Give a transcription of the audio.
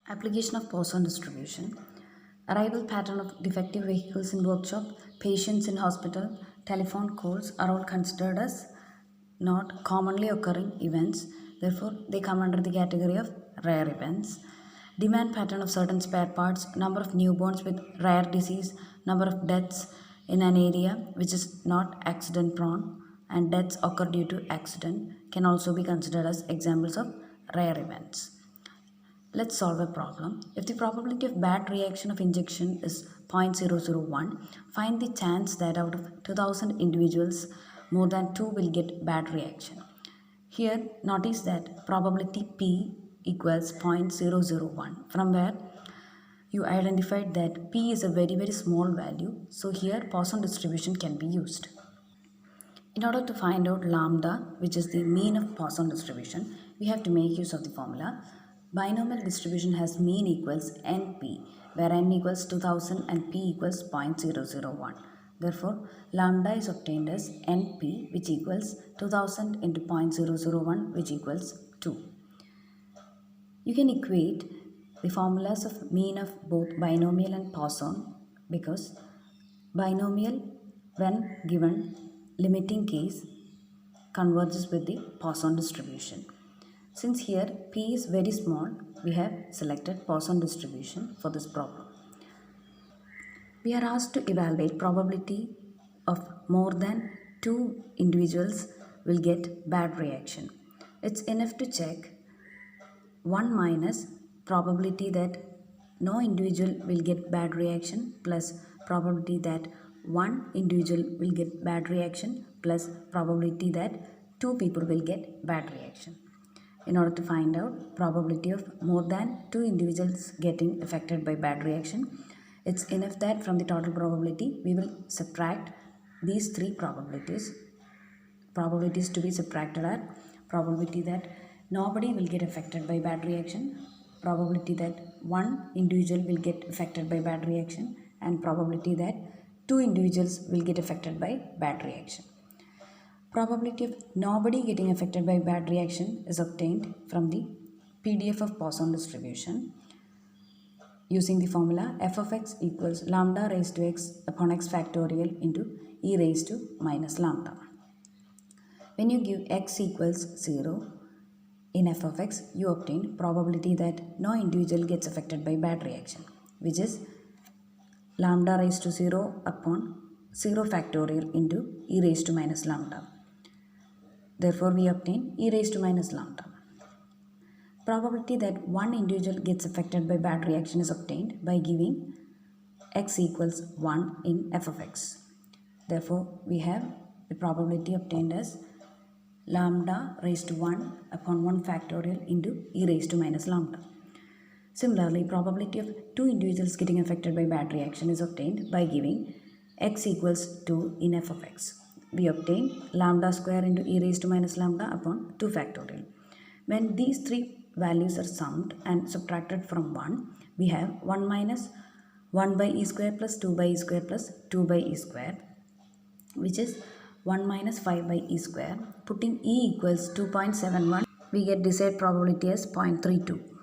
Application of Poisson distribution. Arrival pattern of defective vehicles in workshop, patients in hospital, telephone calls are all considered as not commonly occurring events. Therefore, they come under the category of rare events. Demand pattern of certain spare parts, number of newborns with rare disease, number of deaths in an area which is not accident prone, and deaths occur due to accident can also be considered as examples of rare events. Let's solve a problem. If the probability of bad reaction of injection is 0.001, find the chance that out of 2000 individuals, more than 2 will get bad reaction. Here, notice that probability P equals 0.001, from where you identified that P is a very small value. So here Poisson distribution can be used. In order to find out lambda, which is the mean of Poisson distribution, we have to make use of the formula. Binomial distribution has mean equals NP, where n equals 2000 and p equals 0.001. Therefore, lambda is obtained as NP, which equals 2000 into 0.001, which equals 2. You can equate the formulas of mean of both binomial and Poisson because binomial, when given limiting case, converges with the Poisson distribution. Since here p is very small, we have selected Poisson distribution for this problem. We are asked to evaluate probability of more than 2 individuals will get bad reaction. It's enough to check 1 minus probability that no individual will get bad reaction plus probability that 1 individual will get bad reaction plus probability that 2 people will get bad reaction. In order to find out probability of more than 2 individuals getting affected by bad reaction, it's enough that from the total probability we will subtract these 3 probabilities. Probabilities to be subtracted are probability that nobody will get affected by bad reaction, probability that 1 individual will get affected by bad reaction, and probability that 2 individuals will get affected by bad reaction. Probability of nobody getting affected by bad reaction is obtained from the PDF of Poisson distribution using the formula f of x equals lambda raised to x upon x factorial into e raised to minus lambda. When you give x equals 0 in f of x, you obtain probability that no individual gets affected by bad reaction, which is lambda raised to 0 upon 0 factorial into e raised to minus lambda. Therefore, we obtain e raised to minus lambda. Probability that 1 individual gets affected by bad reaction is obtained by giving x equals 1 in f of x. Therefore, we have the probability obtained as lambda raised to 1 upon 1 factorial into e raised to minus lambda. Similarly, probability of 2 individuals getting affected by bad reaction is obtained by giving x equals 2 in f of x. We obtain lambda square into e raised to minus lambda upon 2 factorial. When these 3 values are summed and subtracted from 1, we have 1 minus 1 by e square plus 2 by e square plus 2 by e square, which is 1 minus 5 by e square. Putting e equals 2.71, we get desired probability as 0.32.